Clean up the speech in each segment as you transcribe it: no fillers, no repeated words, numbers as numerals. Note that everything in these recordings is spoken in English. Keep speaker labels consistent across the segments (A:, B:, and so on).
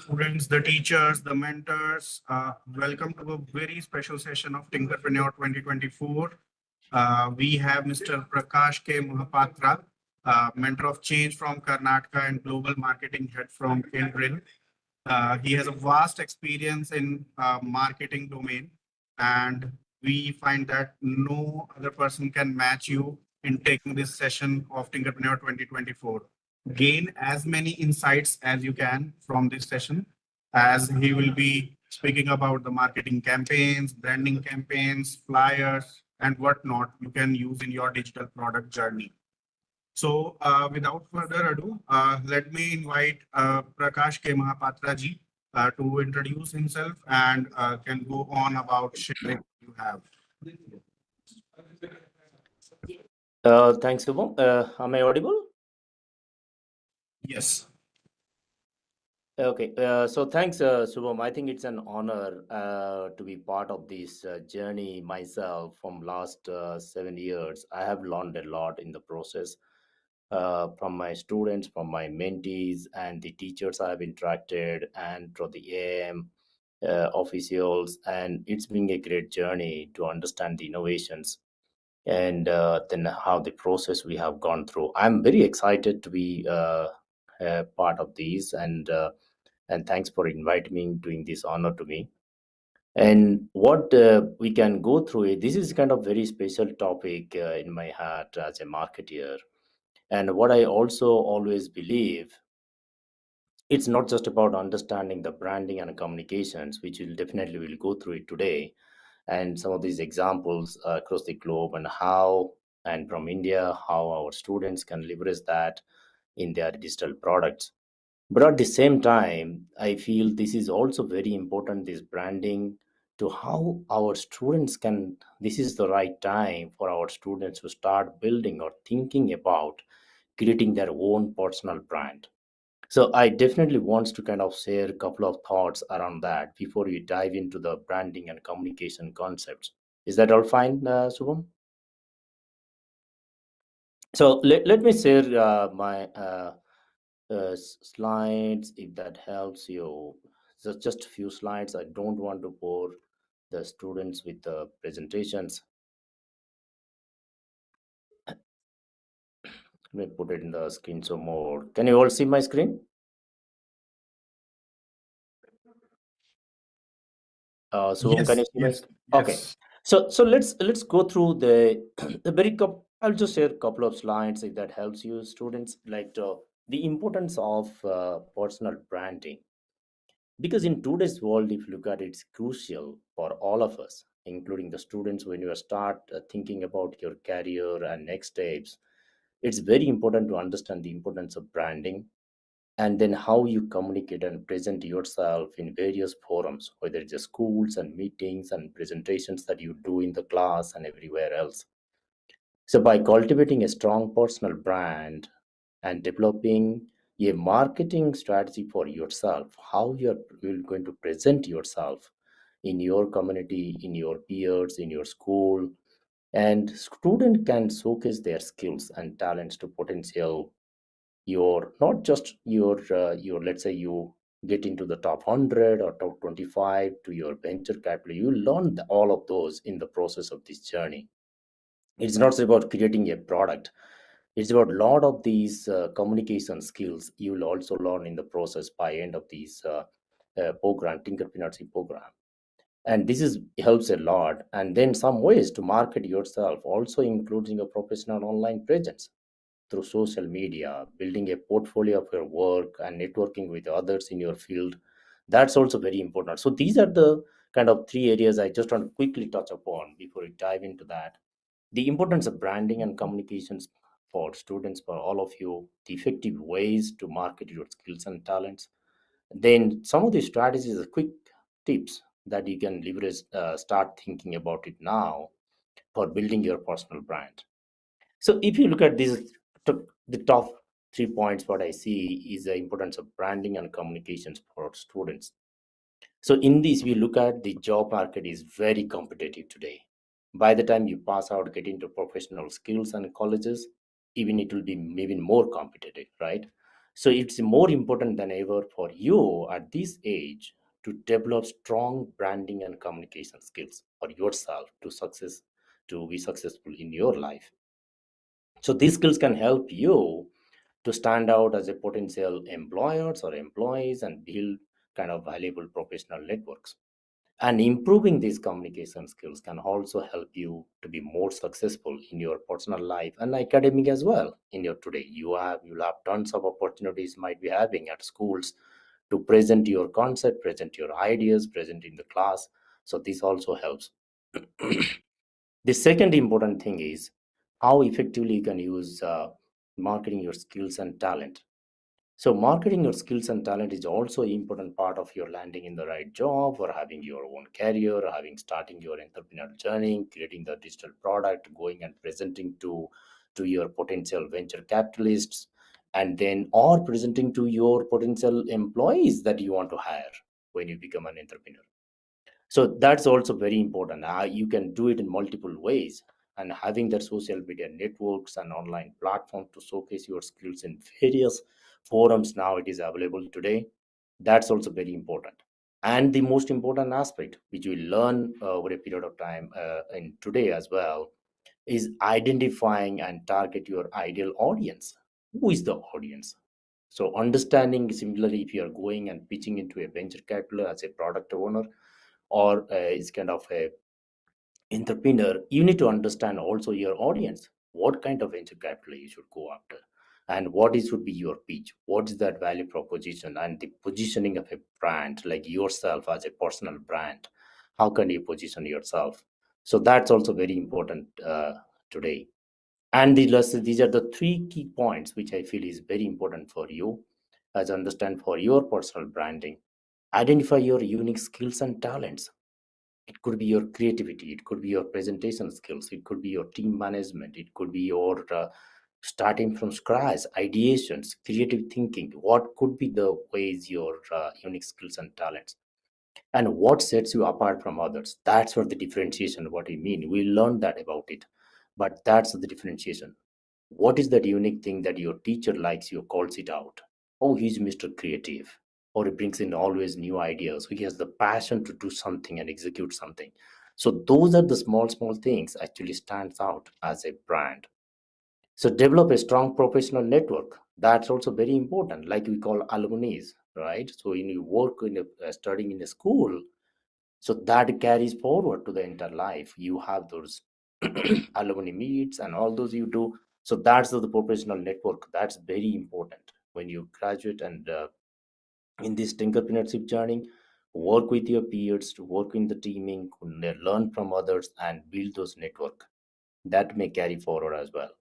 A: students, the teachers, the mentors. Welcome to a very special session of Tinkerpreneur 2024. We have Mr. Prakash K. Mohapatra, mentor of change from Karnataka and global marketing head from Kindred. He has a vast experience in marketing domain, and we find that no other person can match you in taking this session of Tinkerpreneur 2024. Gain as many insights as you can from this session, as he will be speaking about the marketing campaigns, branding campaigns, flyers, and whatnot you can use in your digital product journey. So, without further ado, let me invite Prakash K. Mahapatra ji to introduce himself and can go on about sharing what you have.
B: Thanks, Subham. Am I audible?
A: Yes.
B: Okay. So thanks, Subham. I think it's an honor to be part of this journey myself from last 7 years. I have learned a lot in the process from my students, from my mentees, and the teachers I have interacted, and from the AM officials. And it's been a great journey to understand the innovations and then how the process we have gone through. I'm very excited to be part of these, and thanks for inviting me, doing this honor to me. And what we can go through it. This is kind of very special topic in my heart as a marketeer. And what I also always believe, it's not just about understanding the branding and communications, which will definitely will go through it today, and some of these examples across the globe, and how, and from India, how our students can leverage that in their digital products. But at the same time, I feel this is also very important, this branding, to how our students can, this is the right time for our students to start building or thinking about creating their own personal brand. So I definitely wants to kind of share a couple of thoughts around that before we dive into the branding and communication concepts. Is that all fine, Subham? So let me share my slides if that helps you. So just a few slides. I don't want to bore the students with the presentations. Let me put it in the screen some more. Can you all see my screen? Subham, can
A: Yes.
B: you see my
A: Yes.
B: screen? Okay.
A: Yes.
B: So let's go through the the very I'll just share a couple of slides if that helps you, students. Like the importance of personal branding, because in today's world, if you look at it, it's crucial for all of us, including the students. When you start thinking about your career and next steps, it's very important to understand the importance of branding, and then how you communicate and present yourself in various forums, whether it's the schools and meetings and presentations that you do in the class and everywhere else. So by cultivating a strong personal brand and developing a marketing strategy for yourself, how you're going to present yourself in your community, in your peers, in your school, and student can showcase their skills and talents to potential, your not just your, let's say you get into the top 100 or top 25 to your venture capital. You learn all of those in the process of this journey. It's not about creating a product. It's about a lot of these communication skills you will also learn in the process by end of these program, tinkerpreneur program. And this is helps a lot. And then some ways to market yourself, also including a professional online presence through social media, building a portfolio of your work, and networking with others in your field. That's also very important. So these are the kind of three areas I just want to quickly touch upon before we dive into that. The importance of branding and communications for students, for all of you, the effective ways to market your skills and talents. Then some of the strategies, quick tips that you can leverage, start thinking about it now for building your personal brand. So if you look at these, the top 3 points, what I see is the importance of branding and communications for students. So in this, we look at the job market is very competitive today. By the time you pass out, get into professional skills and colleges, even it will be even more competitive, right? So it's more important than ever for you at this age to develop strong branding and communication skills for yourself to be successful in your life. So these skills can help you to stand out as a potential employers or employees and build kind of valuable professional networks. And improving these communication skills can also help you to be more successful in your personal life and academic as well. In your today, you'll have tons of opportunities might be having at schools to present your concept, present your ideas, present in the class. So this also helps. The second important thing is how effectively you can use marketing your skills and talent. So marketing your skills and talent is also an important part of your landing in the right job or having your own career, or having starting your entrepreneurial journey, creating the digital product, going and presenting to your potential venture capitalists, and then or presenting to your potential employees that you want to hire when you become an entrepreneur. So that's also very important. You can do it in multiple ways, and having that social media networks and online platform to showcase your skills in various forums now it is available today. That's also very important. And the most important aspect which we learn over a period of time in today as well is identifying and target your ideal audience. Who is the audience? So understanding similarly, if you are going and pitching into a venture capital as a product owner, or is kind of a entrepreneur, you need to understand also your audience. What kind of venture capital you should go after, and what is should be your pitch, what is that value proposition, and the positioning of a brand like yourself as a personal brand. How can you position yourself? So that's also very important today. And these are the three key points which I feel is very important for you as understand for your personal branding. Identify your unique skills and talents. It could be your creativity, it could be your presentation skills, it could be your team management, it could be your starting from scratch ideations, creative thinking. What could be the ways your unique skills and talents, and what sets you apart from others? That's what the differentiation, what I mean, we learned that about it, but that's the differentiation. What is that unique thing that your teacher likes you, calls it out? Oh, he's Mr. Creative. Or he brings in always new ideas. He has the passion to do something and execute something. So those are the small, small things actually stands out as a brand. So develop a strong professional network. That's also very important, like we call alumni, right? So when you work in studying in a school, so that carries forward to the entire life. You have those alumni meets and all those you do. So that's the professional network. That's very important when you graduate and in this entrepreneurship journey. Work with your peers, to work in the teaming, learn from others, and build those network that may carry forward as well.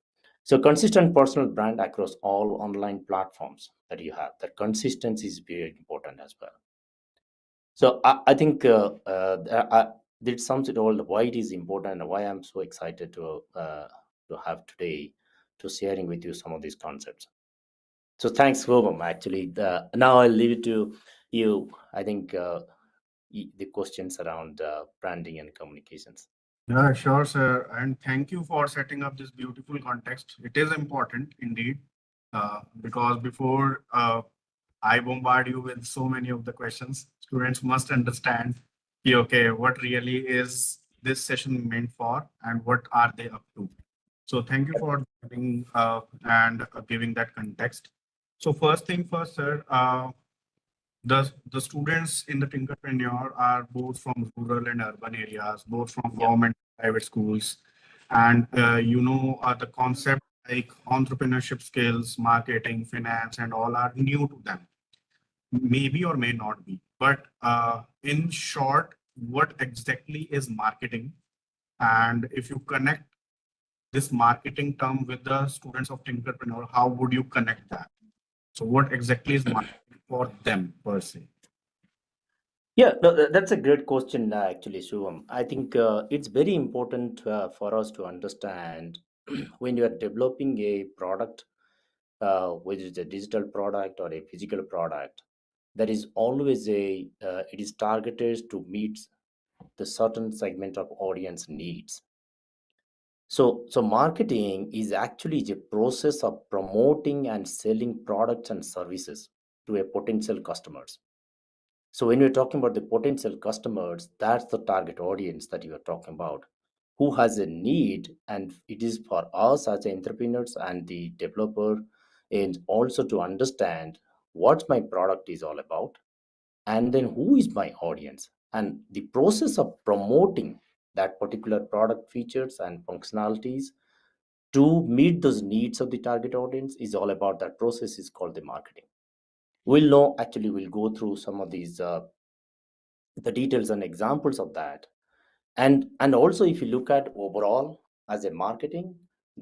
B: So consistent personal brand across all online platforms that you have. That consistency is very important as well. So I think that sums it all. Why it is important and why I'm so excited to have today to sharing with you some of these concepts. So thanks, Shobham. Actually, now I'll leave it to you. I think the questions around branding and communications.
A: Yeah, sure, sir. And thank you for setting up this beautiful context. It is important indeed, because before I bombard you with so many of the questions, students must understand, yeah, okay, what really is this session meant for and what are they up to. So thank you for giving and giving that context. So first thing first, sir, the students in the Tinkerpreneur are both from rural and urban areas, both from
B: Yeah.
A: government and private schools. And the concept like entrepreneurship skills, marketing, finance, and all are new to them. Maybe or may not be. But in short, what exactly is marketing? And if you connect this marketing term with the students of Tinkerpreneur, how would you connect that? So what exactly is marketing for them per se?
B: Yeah, no, that's a great question, actually, Shivam. I think it's very important for us to understand when you are developing a product, whether it's a digital product or a physical product, there is always it is targeted to meet the certain segment of audience needs. So marketing is actually the process of promoting and selling products and services to a potential customers. So when you're talking about the potential customers, that's the target audience that you are talking about, who has a need, and it is for us as entrepreneurs and the developer, and also to understand what my product is all about, and then who is my audience, and the process of promoting that particular product features and functionalities to meet those needs of the target audience is all about that process is called the marketing. We'll know, actually we'll go through some of these the details and examples of that. And also, if you look at overall as a marketing,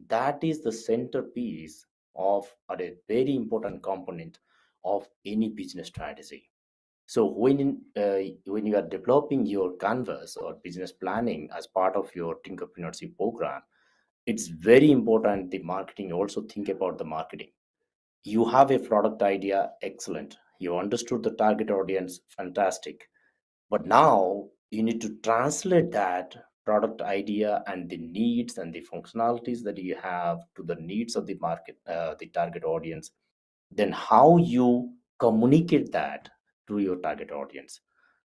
B: that is the centerpiece of, or a very important component of any business strategy. So when you are developing your canvas or business planning as part of your entrepreneurship program, it's very important the marketing, also think about the marketing. You have a product idea, excellent, you understood the target audience, fantastic, but now you need to translate that product idea and the needs and the functionalities that you have to the needs of the market, the target audience. Then how you communicate that to your target audience,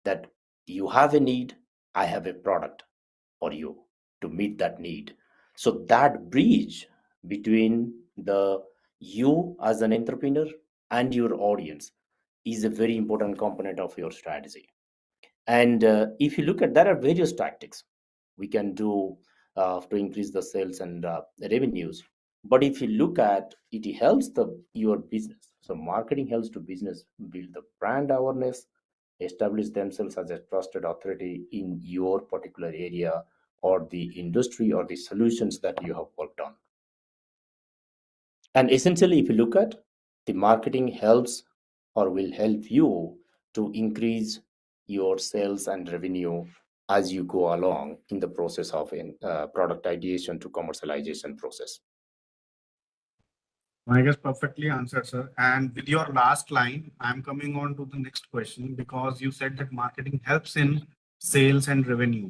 B: that you have a need, I have a product for you to meet that need. So that bridge between the you as an entrepreneur and your audience is a very important component of your strategy. And if you look at, there are various tactics we can do to increase the sales and revenues. But if you look at it, it helps the your business. So marketing helps to business build the brand awareness, establish themselves as a trusted authority in your particular area or the industry or the solutions that you have worked on. And essentially, if you look at, the marketing helps or will help you to increase your sales and revenue as you go along in the process of product ideation to commercialization process.
A: I guess perfectly answered, sir. And with your last line, I'm coming on to the next question because you said that marketing helps in sales and revenue.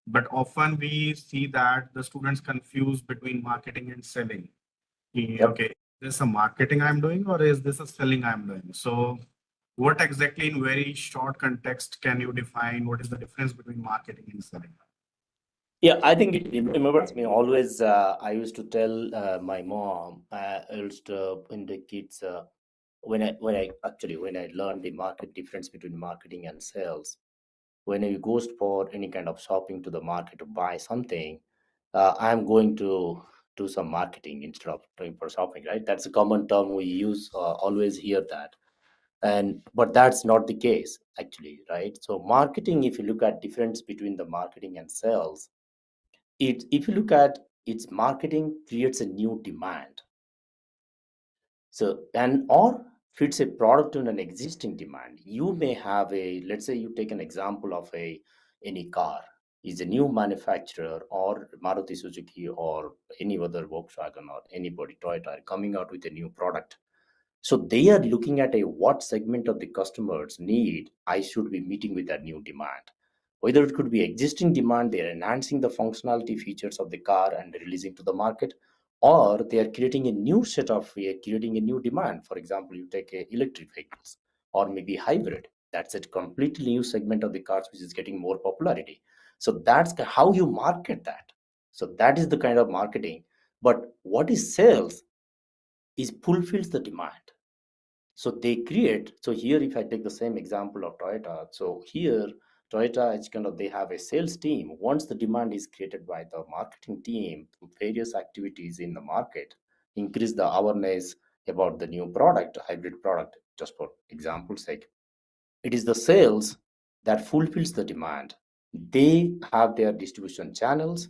A: But often we see that the students confuse between marketing and selling.
B: Yep.
A: Okay, is this a marketing I'm doing or is this a selling I'm doing? So, what exactly, in very short context, can you define what is the difference between marketing and selling?
B: Yeah, I think it remembers me always. I used to tell my mom, I used to, when the kids, when I learned the market difference between marketing and sales, when you goes for any kind of shopping to the market to buy something, I'm going to do some marketing instead of doing for shopping, right? That's a common term we use, always hear that. And but that's not the case actually, right? So marketing, if you look at difference between the marketing and sales, it if you look at its marketing creates a new demand. So, and or fits a product in an existing demand. You may have a, let's say you take an example of a any car is a new manufacturer or Maruti Suzuki or any other Volkswagen or anybody Toyota coming out with a new product. So they are looking at a what segment of the customers need I should be meeting with that new demand. Whether it could be existing demand, they are enhancing the functionality features of the car and releasing to the market, or they are creating a new set of creating a new demand. For example, you take electric vehicles or maybe hybrid. That's a completely new segment of the cars which is getting more popularity. So that's how you market that. So that is the kind of marketing. But what is sales is fulfills the demand. So they create, so here if I take the same example of Toyota, so here Toyota is kind of, they have a sales team. Once the demand is created by the marketing team through various activities in the market, increase the awareness about the new product, hybrid product, just for example's sake, it is the sales that fulfills the demand. They have their distribution channels,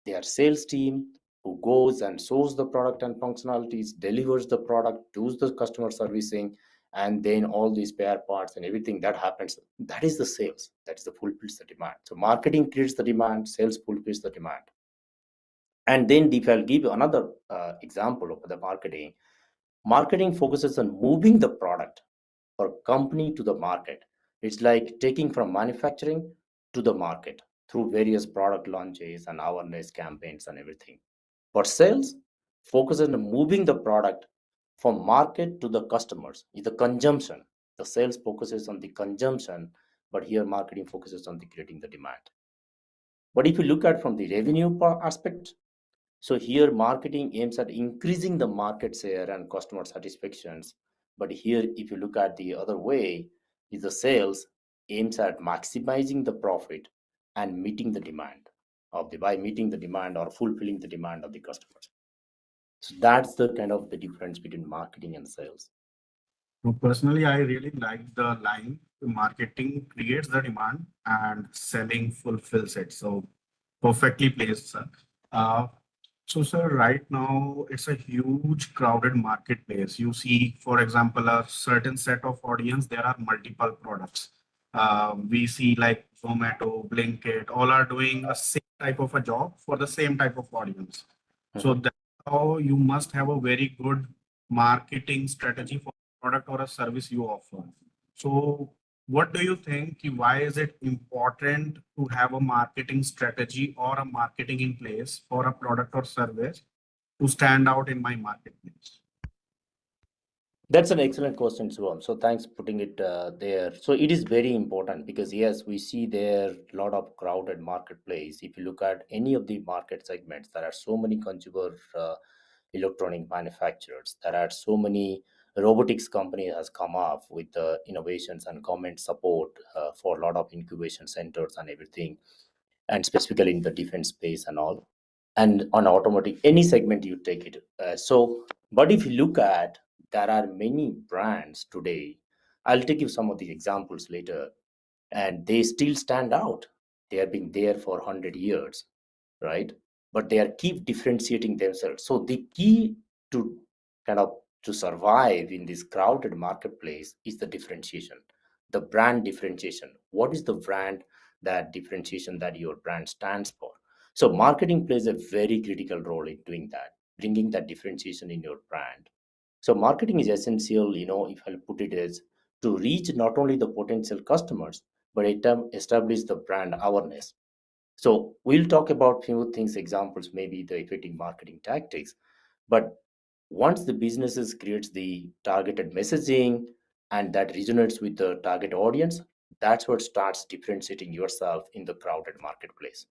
B: their sales team who goes and sources the product and functionalities, delivers the product, does the customer servicing, and then all these spare parts and everything that happens. That is the sales. That is the fulfills the demand. So marketing creates the demand, sales fulfills the demand. And then if I'll give you another example of the marketing, marketing focuses on moving the product or company to the market. It's like taking from manufacturing to the market through various product launches and awareness campaigns and everything. But sales focuses on moving the product from market to the customers. Is the consumption. The sales focuses on the consumption, but here marketing focuses on the creating the demand. But if you look at from the revenue aspect, so here marketing aims at increasing the market share and customer satisfactions. But here, if you look at the other way, is the sales aims at maximizing the profit and meeting the demand of the by meeting the demand or fulfilling the demand of the customers. So that's the kind of the difference between marketing and sales.
A: So personally, I really like the line marketing creates the demand and selling fulfills it. So perfectly placed, sir. Uh, so, sir, right now it's a huge crowded marketplace. You see, for example, a certain set of audience, there are multiple products. We see like Zomato, Blinkit, all are doing a same type of a job for the same type of audience. So
B: Mhm.
A: that's how you must have a very good marketing strategy for product or a service you offer. So what do you think? Why is it important to have a marketing strategy or a marketing in place for a product or service to stand out in my marketplace?
B: That's an excellent question, Suvam. So thanks putting it there. So it is very important because yes, we see there a lot of crowded marketplace. If you look at any of the market segments, there are so many consumer electronic manufacturers. There are so many robotics company has come up with innovations and government support for a lot of incubation centers and everything, and specifically in the defense space and all, and on automotive, any segment you take it. But if you look at, there are many brands today. I'll take you some of the examples later, and they still stand out. They have been there for 100 years, right? But they are keep differentiating themselves. So the key to kind of to survive in this crowded marketplace is the differentiation, the brand differentiation. What is the brand, that differentiation that your brand stands for? So marketing plays a very critical role in doing that, bringing that differentiation in your brand. So marketing is essential, if I put it as, to reach not only the potential customers, but establish the brand awareness. So we'll talk about few things, examples, maybe the effective marketing tactics. But once the businesses creates the targeted messaging and that resonates with the target audience, that's what starts differentiating yourself in the crowded marketplace.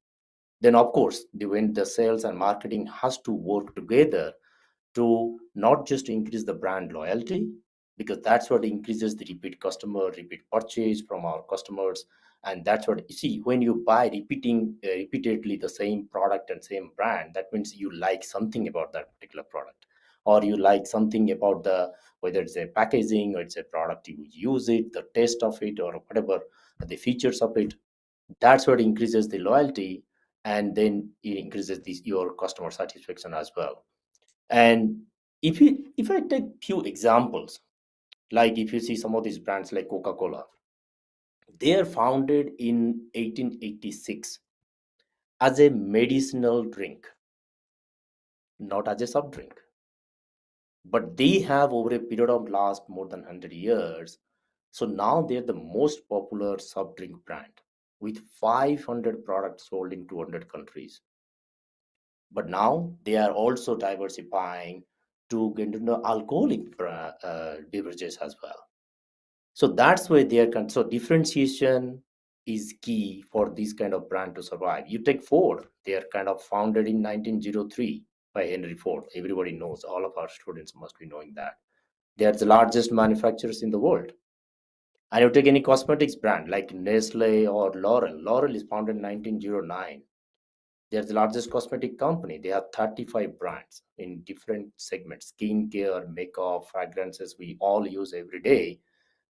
B: Then of course, when the sales and marketing has to work together to not just increase the brand loyalty, because that's what increases the repeat purchase from our customers. And that's what you see when you buy repeatedly the same product and same brand. That means you like something about that particular product, or you like something about the, whether it's a packaging or it's a product, you use it, the taste of it, or whatever the features of it. That's what increases the loyalty, and then it increases your customer satisfaction as well. And if I take few examples, like if you see some of these brands like Coca-Cola, they are founded in 1886 as a medicinal drink, not as a soft drink. But they have over a period of last more than 100 years. So now they're the most popular soft drink brand with 500 products sold in 200 countries. But now they are also diversifying to get into alcoholic beverages as well. So that's why they are so differentiation is key for this kind of brand to survive. You take Ford, they are kind of founded in 1903 by Henry Ford. Everybody knows, all of our students must be knowing that. They are the largest manufacturers in the world. And you take any cosmetics brand like Nestle or L'Oreal. L'Oreal is founded in 1909. They're the largest cosmetic company. They have 35 brands in different segments: skincare, makeup, fragrances we all use every day.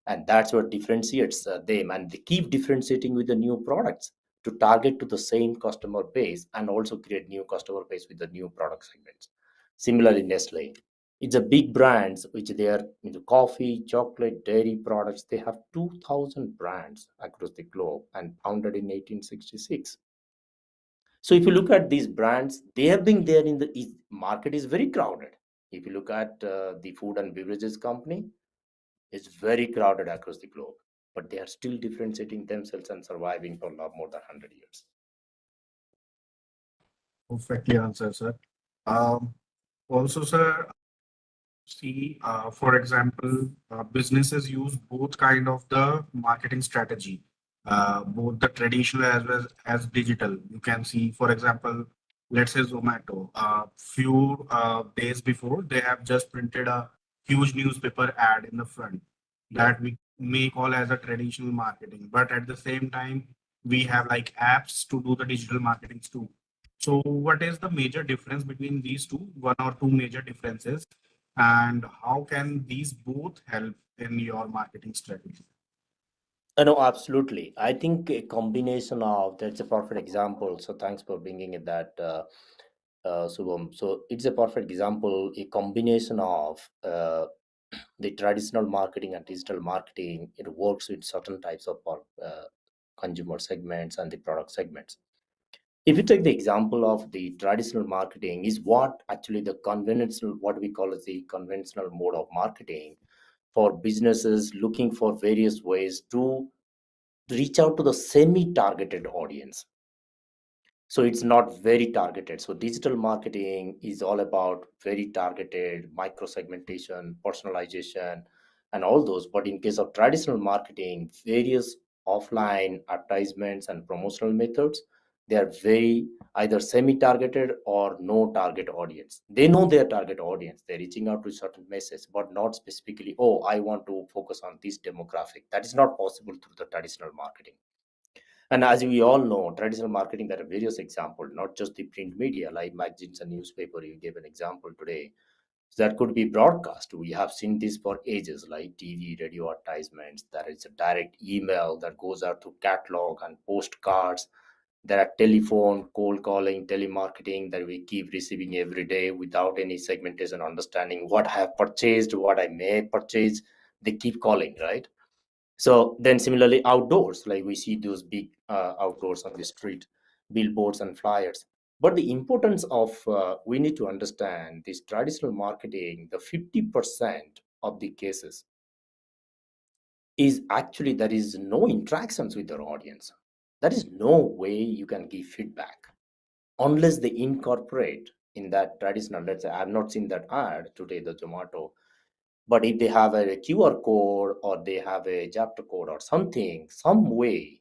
B: And that's what differentiates them. And they keep differentiating with the new products to target to the same customer base and also create new customer base with the new product segments. Similarly, Nestle. It's a big brands which they are into coffee, chocolate, dairy products. They have 2,000 brands across the globe and founded in 1866. So if you look at these brands, they have been there in the market is very crowded. If you look at the food and beverages company, it's very crowded across the globe, but they are still differentiating themselves and surviving for more than 100 years.
A: Perfectly answered, sir. Um, Also, sir, see, for example, businesses use both kind of the marketing strategy, both the traditional as well as digital. You can see, for example, let's say Zomato. Few days before, they have just printed a huge newspaper ad in the front
B: Yeah.
A: that we may call as a traditional marketing. But at the same time, we have like apps to do the digital marketing too. So, what is the major difference between these two? One or two major differences, and how can these both help in your marketing strategy?
B: No, absolutely. I think a combination of that's a perfect example. So thanks for bringing it that, Subham. So it's a perfect example, a combination of the traditional marketing and digital marketing. It works with certain types of consumer segments and the product segments. If you take the example of the traditional marketing, is what actually the conventional, what we call as the conventional mode of marketing for businesses looking for various ways to reach out to the semi-targeted audience. So it's not very targeted. So digital marketing is all about very targeted micro segmentation, personalization, and all those. But in case of traditional marketing, various offline advertisements and promotional methods, they are very either semi-targeted or no target audience. They know their target audience, they're reaching out to certain message, but not specifically, oh, I want to focus on this demographic. That is not possible through the traditional marketing. And as we all know, traditional marketing, there are various examples, not just the print media like magazines and newspaper. You gave an example today. So that could be broadcast. We have seen this for ages, like TV, radio advertisements. There is a direct email that goes out to catalog and postcards. There are telephone, cold calling, telemarketing that we keep receiving every day without any segmentation, understanding what I have purchased, what I may purchase. They keep calling, right? So then similarly outdoors, like we see those big outdoors on the street, billboards and flyers. But the importance of, we need to understand this traditional marketing, the 50% of the cases is actually there is no interactions with their audience. There is no way you can give feedback unless they incorporate in that traditional, let's say, I have not seen that ad today, the Zomato, but if they have a QR code or they have a chapter code or something, some way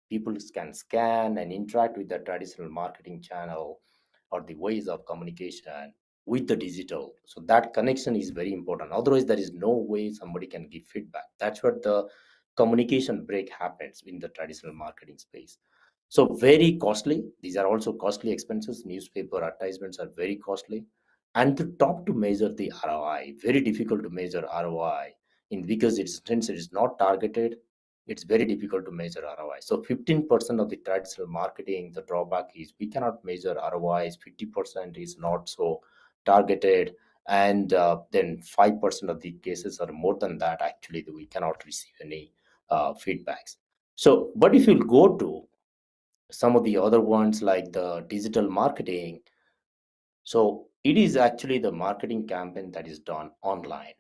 B: people can scan and interact with the traditional marketing channel or the ways of communication with the digital. So that connection is very important. Otherwise, there is no way somebody can give feedback. That's what the communication break happens in the traditional marketing space. So very costly. These are also costly expenses. Newspaper advertisements are very costly. And the top to measure the ROI, very difficult to measure ROI in because it's since it is not targeted, it's very difficult to measure ROI. So 15% of the traditional marketing, the drawback is we cannot measure ROIs. 50% is not so targeted, and then 5% of the cases or more than that actually we cannot receive any feedbacks. So, but if you go to some of the other ones like the digital marketing, so it is actually the marketing campaign that is done online.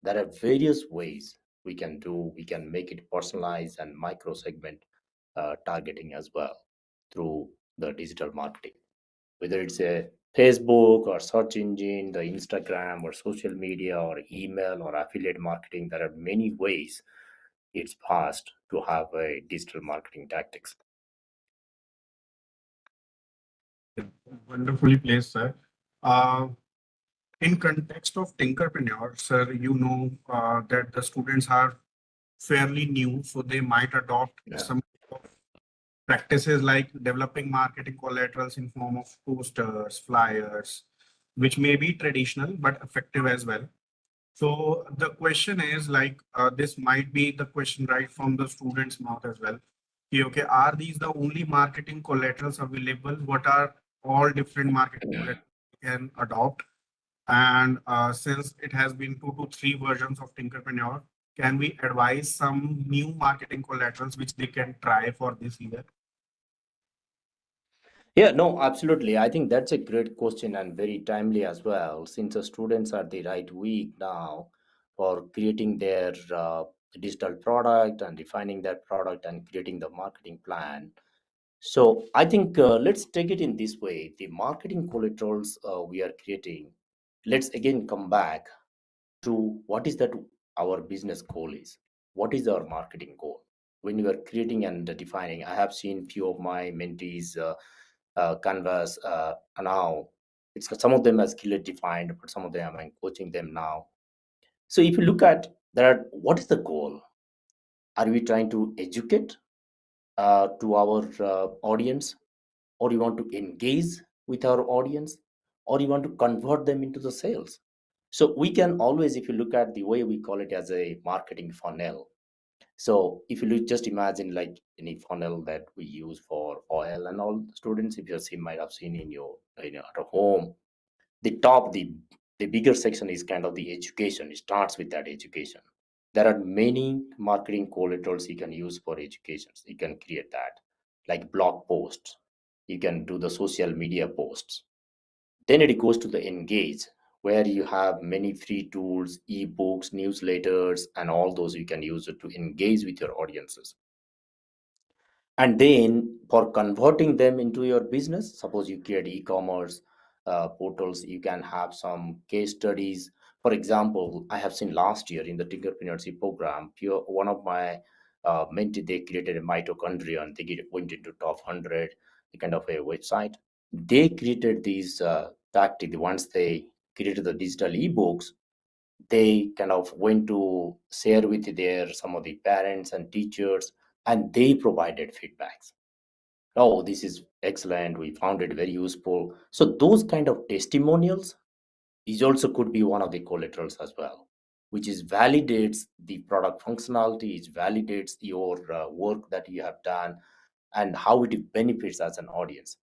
B: There are various ways we can do. We can make it personalized and micro segment targeting as well through the digital marketing. Whether it's a Facebook or search engine, the Instagram or social media or email or affiliate marketing, there are many ways it's passed to have a digital marketing tactics.
A: Wonderfully placed, sir. Uh, in context of Tinkerpreneur, sir, you know that the students are fairly new, so they might adopt
B: Yeah.
A: some practices like developing marketing collaterals in form of posters, flyers, which may be traditional but effective as well. So the question is like this might be the question right from the student's mouth as well. Okay, are these the only marketing collaterals available? What are all different marketing collaterals we can adopt? And since it has been 2 to 3 versions of Tinkerpreneur, can we advise some new marketing collaterals which they can try for this year?
B: Yeah, no, absolutely. I think that's a great question and very timely as well, since the students are the right week now for creating their digital product and defining that product and creating the marketing plan. So I think let's take it in this way. The marketing collaterals we are creating. Let's again come back to what is that our business goal is. What is our marketing goal? When you are creating and defining, I have seen few of my mentees canvas now. It's some of them as clearly defined, but some of them I'm coaching them now. So if you look at that, what is the goal? Are we trying to educate to our audience, or you want to engage with our audience, or you want to convert them into the sales? So we can always, if you look at the way we call it as a marketing funnel. So if you just imagine like any funnel that we use for oil and all, students, if you have seen, might have seen in your, at home, the top, the bigger section is kind of the education. It starts with that education. There are many marketing collaterals you can use for education. You can create that, like blog posts. You can do the social media posts. Then it goes to the engage, where you have many free tools, ebooks, newsletters, and all those you can use it to engage with your audiences. And then for converting them into your business, suppose you create e-commerce portals, you can have some case studies. For example, I have seen last year in the Tinkerpreneurship program, one of my mentee, they created a mitochondria and went into top 100, the kind of a website. They created these tactics. Once they created the digital ebooks, they kind of went to share with their some of the parents and teachers, and they provided feedbacks. Oh, this is excellent, we found it very useful. So those kind of testimonials is also could be one of the collaterals as well, which is validates the product functionality, it validates your work that you have done, and how it benefits as an audience.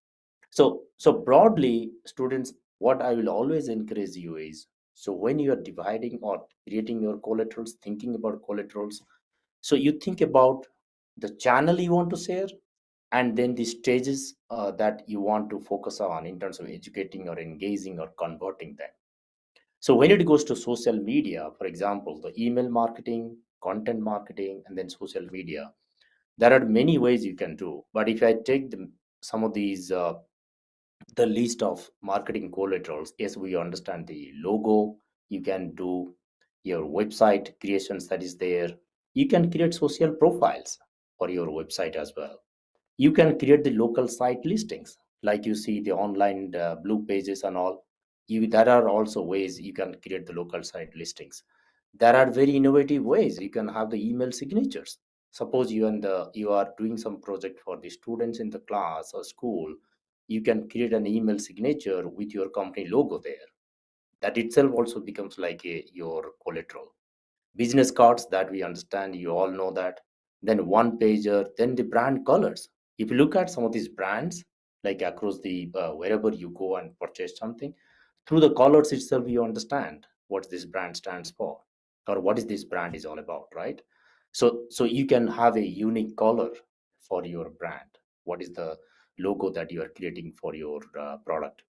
B: So broadly, students, what I will always encourage you is, so when you are dividing or creating your collaterals, thinking about collaterals, so you think about the channel you want to share, and then the stages that you want to focus on in terms of educating or engaging or converting them. So when it goes to social media, for example, the email marketing, content marketing, and then social media, there are many ways you can do. But if I take some of these the list of marketing collaterals, yes, we understand the logo. You can do your website creations that is there. You can create social profiles for your website as well. You can create the local site listings, like you see the online blue pages and all. There are also ways you can create the local site listings. There are very innovative ways you can have the email signatures. Suppose you are doing some project for the students in the class or school, you can create an email signature with your company logo there. That itself also becomes like your collateral. Business cards, that we understand, you all know that. Then one pager, then the brand colors. If you look at some of these brands, like across the wherever you go and purchase something, through the colors itself you understand what this brand stands for, or what is this brand is all about, right? So you can have a unique color for your brand. What is the logo that you are creating for your product?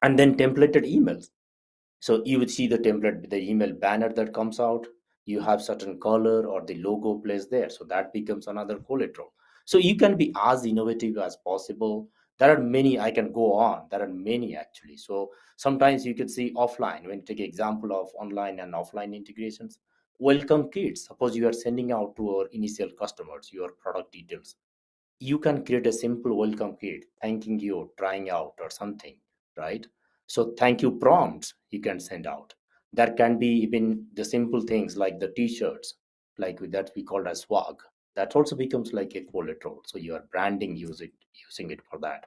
B: And then templated emails. So you would see the template, the email banner that comes out, you have certain color or the logo placed there. So that becomes another collateral. So you can be as innovative as possible. There are many, I can go on. There are many actually. So sometimes you can see offline, when you take example of online and offline integrations, welcome kits. Suppose you are sending out to our initial customers, your product details, you can create a simple welcome kit thanking you, trying out or something, right? So thank you prompts you can send out. There can be even the simple things like the t-shirts, like with that we call as swag. That also becomes like a collateral. So you are branding using it for that.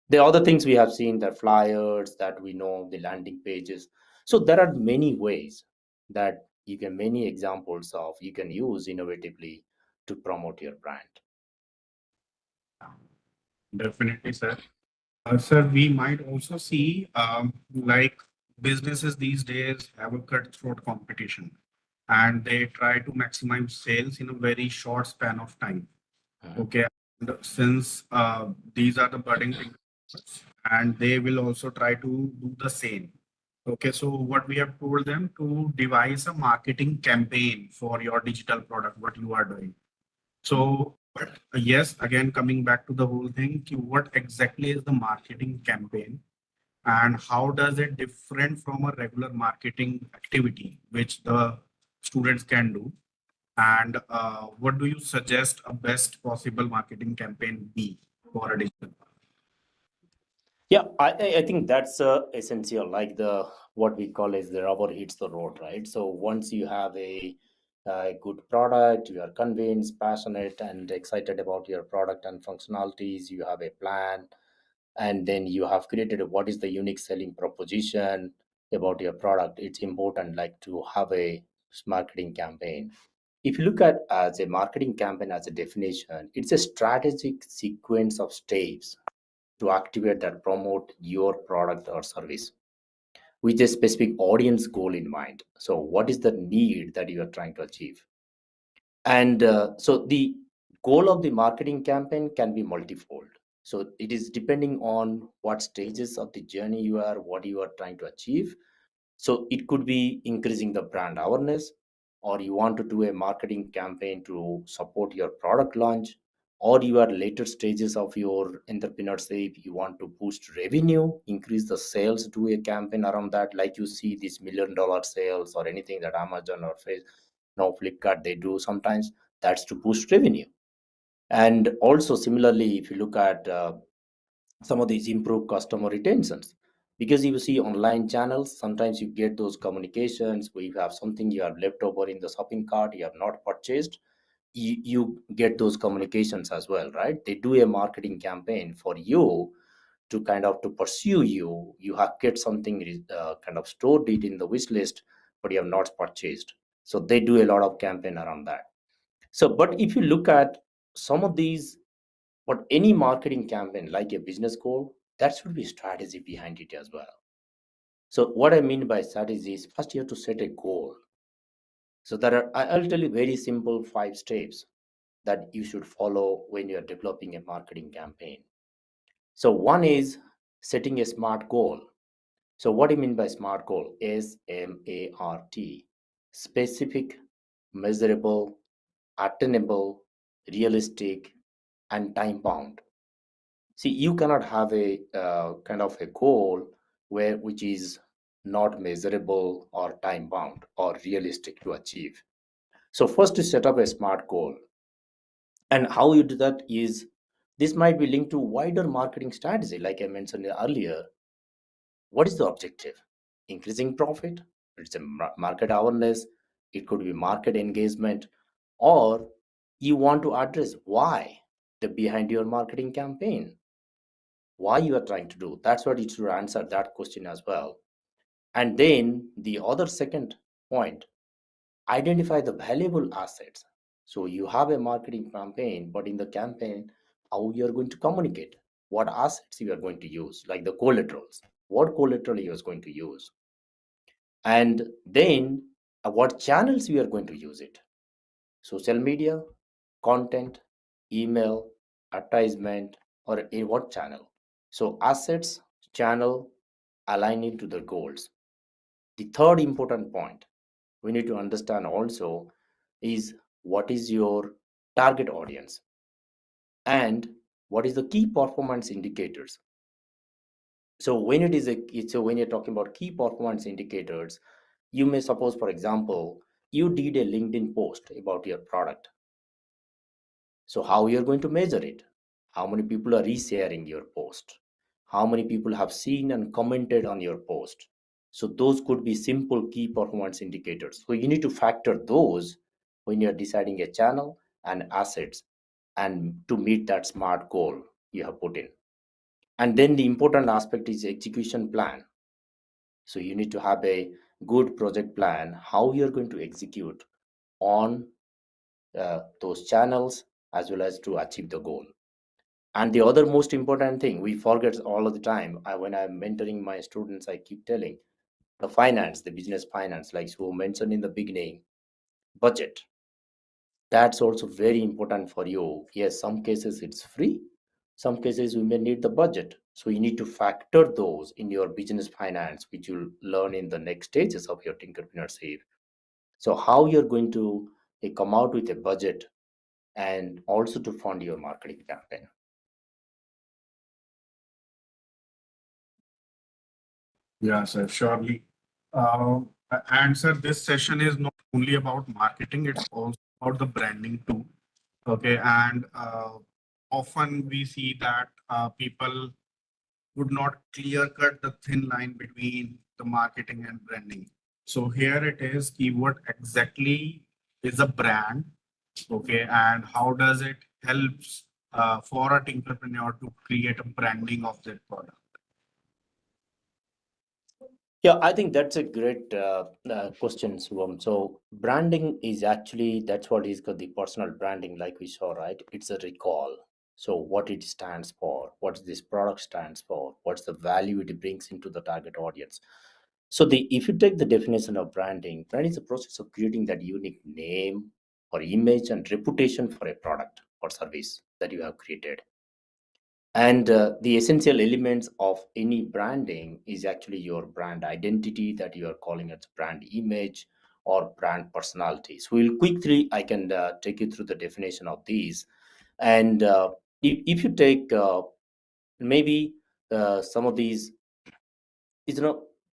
B: The other things we have seen, the flyers that we know, the landing pages. So there are many ways that you can, many examples of you can use innovatively to promote your brand.
A: Definitely, sir. Sir, we might also see like businesses these days have a cutthroat competition and they try to maximize sales in a very short span of time.
B: Mhm.
A: Okay. And since these are the budding thinkers, and they will also try to do the same. Okay. So what we have told them to devise a marketing campaign for your digital product, what you are doing. So, but Yes, again, coming back to the whole thing, what exactly is the marketing campaign and how does it different from a regular marketing activity which the students can do? And what do you suggest a best possible marketing campaign be for a digital?
B: Yeah, I think that's essential. Like the what we call is the rubber hits the road, right? So once you have a good product, you are convinced, passionate, and excited about your product and functionalities. You have a plan, and then you have created what is the unique selling proposition about your product. It's important, like to have a marketing campaign. If you look at as a marketing campaign as a definition, it's a strategic sequence of steps to activate that promote your product or service with a specific audience goal in mind. So what is the need that you are trying to achieve? And so the goal of the marketing campaign can be multifold. So it is depending on what stages of the journey you are, what you are trying to achieve. So it could be increasing the brand awareness, or you want to do a marketing campaign to support your product launch, or you are later stages of your entrepreneurship. You want to boost revenue, increase the sales, do a campaign around that, like you see these $1 million sales or anything that Amazon or no Flipkart they do sometimes. That's to boost revenue. And also similarly, if you look at some of these improve customer retentions, because you see online channels sometimes you get those communications where you have something you have left over in the shopping cart you have not purchased. You get those communications as well, right? They do a marketing campaign for you to kind of to pursue you. You have get something kind of stored it in the wish list, but you have not purchased. So they do a lot of campaign around that. So but if you look at some of these, but any marketing campaign, like a business goal, that should be strategy behind it as well. So what I mean by strategy is first you have to set a goal. So there are I'll tell you very simple 5 steps that you should follow when you're developing a marketing campaign. So one is setting a SMART goal. So what do you mean by SMART goal? SMART. Specific, measurable, attainable, realistic, and time bound. See, you cannot have a kind of a goal where which is not measurable or time bound or realistic to achieve. So first to set up a smart goal. And how you do that is this might be linked to wider marketing strategy. Like I mentioned earlier, what is the objective? Increasing profit? It's a market awareness. It could be market engagement, or you want to address why the behind your marketing campaign, why you are trying to do. That's what you should answer that question as well. And then the other second point, identify the valuable assets. So you have a marketing campaign, but in the campaign, how you are going to communicate, what assets you are going to use, like the collaterals, what collateral you are going to use, and then what channels you are going to use it, social media, content, email, advertisement, or in what channel. So assets, channel, aligning to the goals. The third important point we need to understand also is what is your target audience and what is the key performance indicators. So when so when you're talking about key performance indicators, you may suppose, for example, you did a LinkedIn post about your product. So how you're going to measure it? How many people are resharing your post? How many people have seen and commented on your post? So those could be simple key performance indicators. So you need to factor those when you're deciding a channel and assets and to meet that smart goal you have put in. And then the important aspect is execution plan. So you need to have a good project plan, how you're going to execute on those channels as well as to achieve the goal. And the other most important thing we forget all of the time, when I'm mentoring my students, I keep telling the finance, the business finance, like who mentioned in the beginning, budget. That's also very important for you. Yes, some cases it's free, some cases we may need the budget. So you need to factor those in your business finance, which you'll learn in the next stages of your entrepreneurship. So how you're going to come out with a budget and also to fund your marketing campaign.
A: Yeah, sir, surely. And sir, this session is not only about marketing, it's also about the branding too. Okay, and often we see that people would not clear cut the thin line between the marketing and branding. So here it is, keyword exactly is a brand, okay, and how does it helps for a entrepreneur to create a branding of their product?
B: Yeah, I think that's a great question, Subham. So branding is actually, that's what is called the personal branding, like we saw, right? It's a recall. So what it stands for, what this product stands for, what's the value it brings into the target audience. So the if you take the definition of branding, brand is the process of creating that unique name or image and reputation for a product or service that you have created. And the essential elements of any branding is actually your brand identity that you are calling it brand image or brand personality. So we'll quickly, I can take you through the definition of these. And if you take maybe some of these, is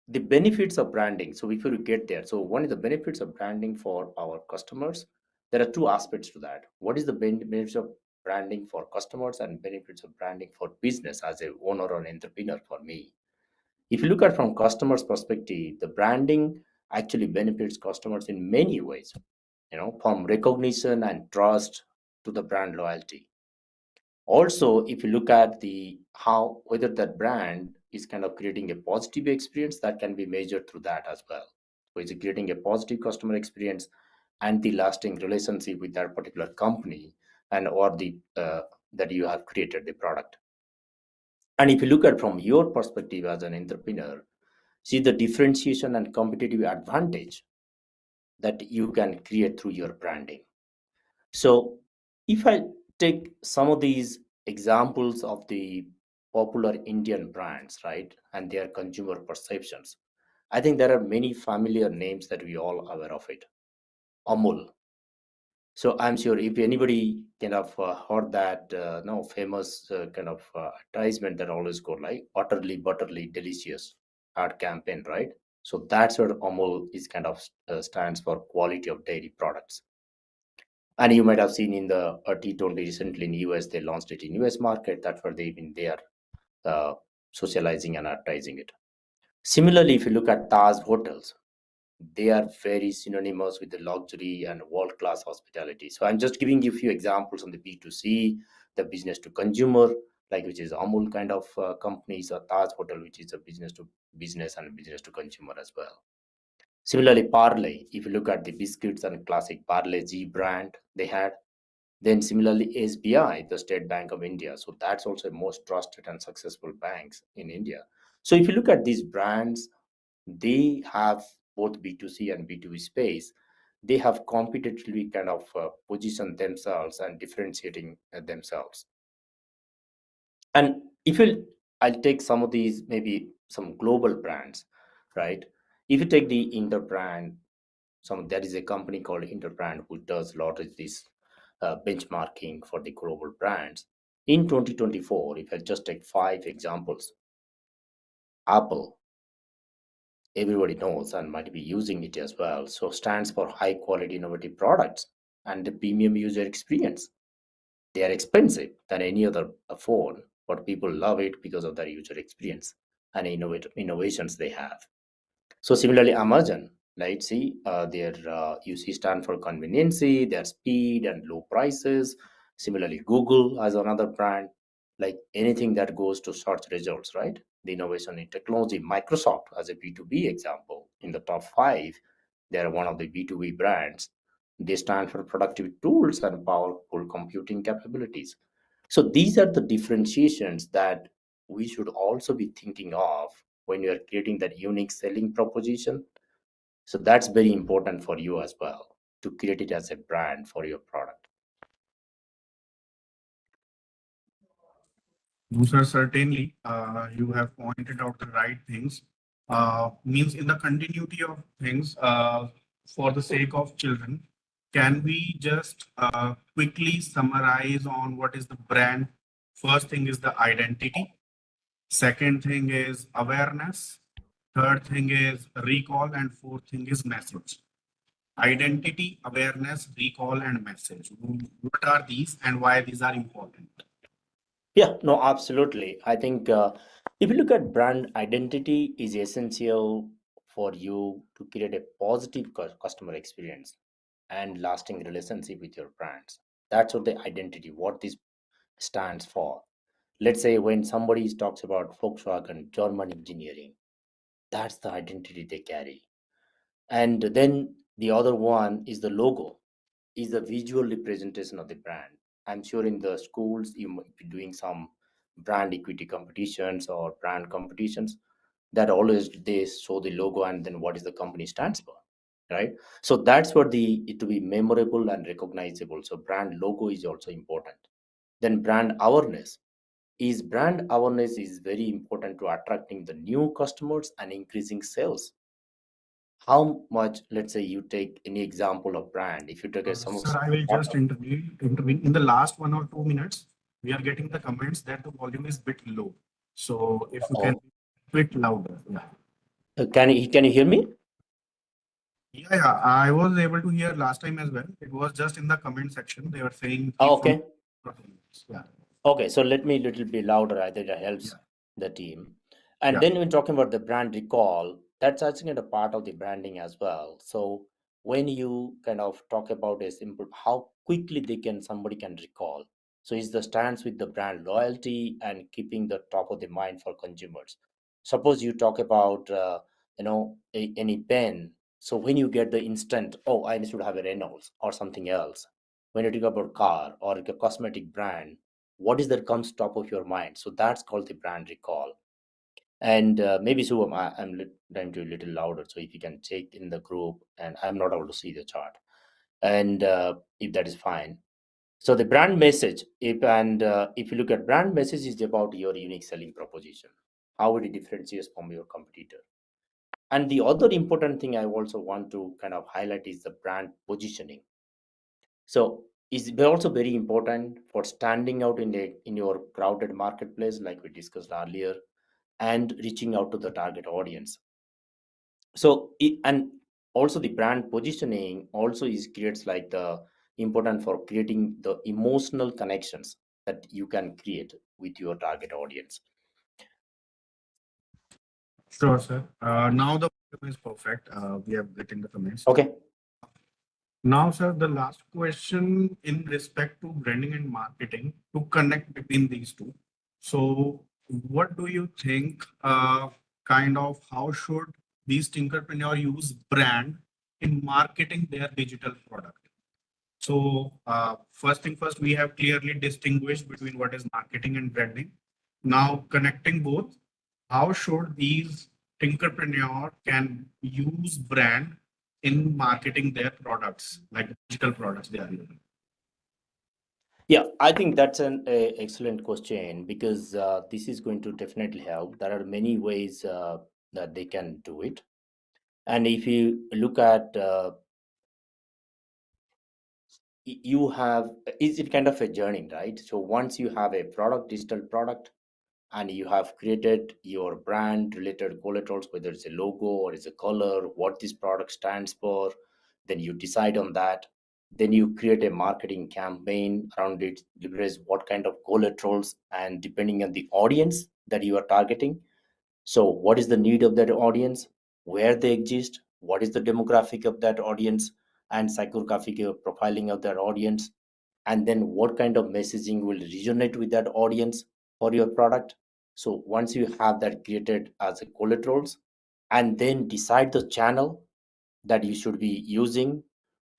B: the benefits of branding. So if you get there, so one is the benefits of branding for our customers. There are two aspects to that. What is the benefits of branding for customers and benefits of branding for business as a owner or an entrepreneur for me? If you look at from customers perspective, the branding actually benefits customers in many ways, from recognition and trust to the brand loyalty. Also, if you look at the how whether that brand is kind of creating a positive experience, that can be measured through that as well. So it's creating a positive customer experience and the lasting relationship with that particular company and or the that you have created the product. And if you look at from your perspective as an entrepreneur, see the differentiation and competitive advantage that you can create through your branding. So, if I take some of these examples of the popular Indian brands, right, and their consumer perceptions, I think there are many familiar names that we all are aware of it. Amul. So I'm sure if anybody kind of heard that no famous kind of advertisement that always go like utterly butterly delicious ad campaign, right? So that's what Amul is kind of stands for quality of dairy products. And you might have seen in the T20 recently in US, they launched it in US market. That's where they've been there socializing and advertising it. Similarly, if you look at Taj hotels, they are very synonymous with the luxury and world-class hospitality. So I'm just giving you a few examples on the B2C, the business to consumer, like which is Amul kind of companies, or Taj Hotel, which is a business to business and business to consumer as well. Similarly, Parley, if you look at the biscuits and classic Parley G brand they had, then similarly, SBI, the State Bank of India. So that's also the most trusted and successful banks in India. So if you look at these brands, they have both B2C and B2B space. They have competitively kind of positioned themselves and differentiating themselves. And if you, I'll take some of these, maybe some global brands, right? If you take the Interbrand, there is a company called Interbrand who does a lot of this benchmarking for the global brands. In 2024, if I just take five examples, Apple, everybody knows and might be using it as well. So stands for high quality innovative products and the premium user experience. They are expensive than any other phone, but people love it because of their user experience and innovations they have. So similarly, Amazon, right? See, their UC stand for conveniency, their speed and low prices. Similarly, Google as another brand, like anything that goes to search results, right? The innovation in technology. Microsoft as a B2B example in the top five, they're one of the B2B brands. They stand for productive tools and powerful computing capabilities. So these are the differentiations that we should also be thinking of when you are creating that unique selling proposition. So that's very important for you as well to create it as a brand for your product.
A: No, sir, certainly. You have pointed out the right things. Means in the continuity of things, for the sake of children, Can we just quickly summarize on what is the brand? First thing is the identity. Second thing is awareness. Third thing is recall. And fourth thing is message. Identity, awareness, recall, and message. What are these and why these are important?
B: Yeah, no, absolutely. I think if you look at brand identity is essential for you to create a positive customer experience and lasting relationship with your brands. That's what the identity, what this stands for. Let's say when somebody talks about Volkswagen German engineering, that's the identity they carry. And then the other one is the logo, is the visual representation of the brand. I'm sure in the schools you might be doing some brand equity competitions or brand competitions that always they show the logo and then what is the company stands for, right? So that's what the it to be memorable and recognizable. So brand logo is also important. Then brand awareness is very important to attracting the new customers and increasing sales. How much, let's say you take any example of brand, if you take some
A: Sir, I will just intervene. In the last 1 or 2 minutes, we are getting the comments that the volume is bit low. So if you can
B: oh,
A: be a bit louder. Yeah.
B: can you hear me?
A: Yeah, I was able to hear last time as well. It was just in the comment section. They were saying keep from.
B: Okay.
A: Yeah,
B: Okay, so let me little bit louder. I think that
A: yeah,
B: helps the team. And
A: yeah.
B: then when talking about the brand recall, that's actually a part of the branding as well. So when you kind of talk about a simple, how quickly they can somebody can recall. So it's the stands with the brand loyalty and keeping the top of the mind for consumers. Suppose you talk about any pen. So when you get the instant, oh, I should have a Reynolds or something else. When you talk about car or a cosmetic brand, what is that comes top of your mind? So that's called the brand recall. And maybe Subham, I'm to a little louder, so if you can check in the group, and I'm not able to see the chart, and if that is fine. So the brand message, if you look at brand message, is about your unique selling proposition, how it differentiates from your competitor. And the other important thing I also want to kind of highlight is the brand positioning. So is also very important for standing out in your crowded marketplace, like we discussed earlier, and reaching out to the target audience. So and also the brand positioning also is creates like the important for creating the emotional connections that you can create with your target audience.
A: Sure, sir. Now the volume is perfect. We have written the comments.
B: Okay.
A: Now, sir, the last question in respect to branding and marketing to connect between these two. So, what do you think? Kind of how should these entrepreneur use brand in marketing their digital product? So, first thing first, we have clearly distinguished between what is marketing and branding. Now, connecting both, how should these entrepreneur can use brand in marketing their products, like digital products they are using?
B: Yeah, I think that's an excellent question because this is going to definitely help. There are many ways that they can do it. And if you look at you have is it kind of a journey, right? So once you have a product, digital product, and you have created your brand related collaterals, whether it's a logo or it's a color, what this product stands for, then you decide on that. Then you create a marketing campaign around it, leverage what kind of collaterals, and depending on the audience that you are targeting, so, what is the need of that audience? Where they exist? What is the demographic of that audience and psychographic profiling of that audience? And then, what kind of messaging will resonate with that audience for your product? So, once you have that created as a collaterals, and then decide the channel that you should be using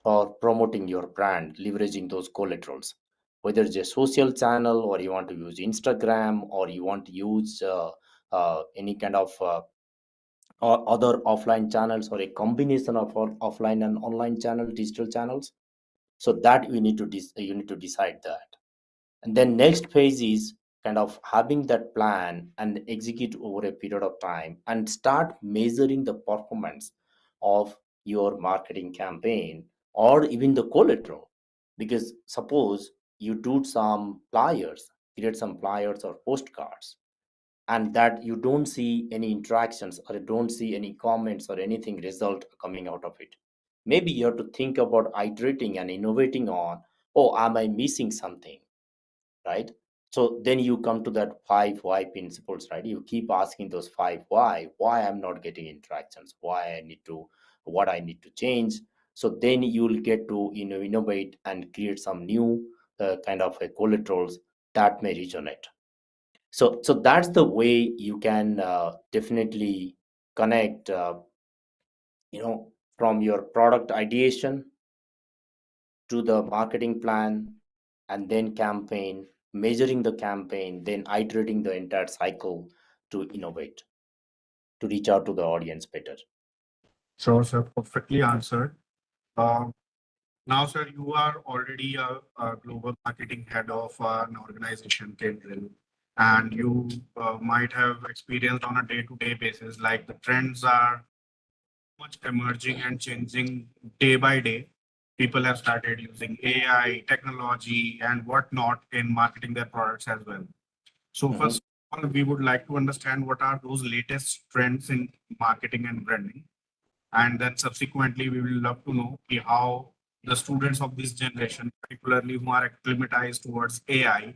B: for promoting your brand, leveraging those collaterals. Whether it's a social channel or you want to use Instagram or you want to use any kind of or other offline channels or a combination of all offline and online channel digital channels, so that you need to decide that. And then next phase is kind of having that plan and execute over a period of time and start measuring the performance of your marketing campaign or even the collateral. Because suppose you do some flyers, create some flyers or postcards, and that you don't see any interactions or you don't see any comments or anything result coming out of it. Maybe you have to think about iterating and innovating on, oh, am I missing something, right? So then you come to that five why principles, right? You keep asking those five why I'm not getting interactions, why I need to, what I need to change. So then you'll get to, innovate and create some new kind of collaterals that may resonate. So that's the way you can definitely connect, from your product ideation to the marketing plan, and then campaign, measuring the campaign, then iterating the entire cycle to innovate, to reach out to the audience better.
A: So, sir, perfectly answered. Uh, Now, sir, you are already a global marketing head of an organization, Kendrill, and you might have experienced on a day-to-day basis, like the trends are much emerging and changing day by day. People have started using AI, technology, and whatnot in marketing their products as well. So,
B: Mhm.
A: first of all, we would like to understand what are those latest trends in marketing and branding, and then subsequently we will love to know how the students of this generation, particularly who are acclimatized towards AI,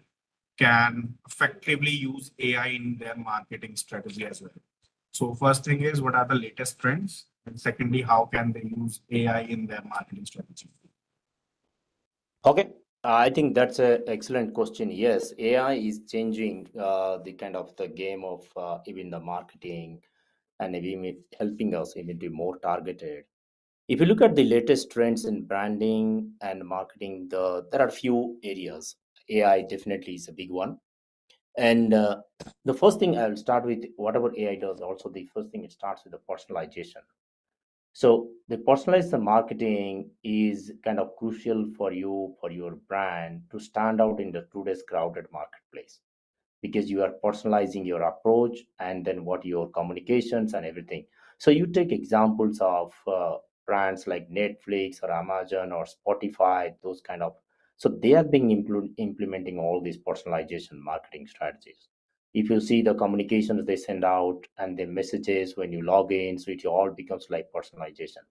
A: can effectively use AI in their marketing strategy as well. So first thing is, what are the latest trends, and secondly, how can they use AI in their marketing strategy?
B: Okay, I think that's an excellent question. Yes, AI is changing the kind of the game of even the marketing, and even helping us even be more targeted. If you look at the latest trends in branding and marketing, there are few areas. AI definitely is a big one. And the first thing I'll start with, whatever AI does, also the first thing it starts with the personalization. So the personalized marketing is kind of crucial for you, for your brand to stand out in the today's crowded marketplace, because you are personalizing your approach and then what your communications and everything. So you take examples of brands like Netflix or Amazon or Spotify, those kind of. So they are being implementing all these personalization marketing strategies. If you see the communications they send out and the messages when you log in, so it all becomes like personalization.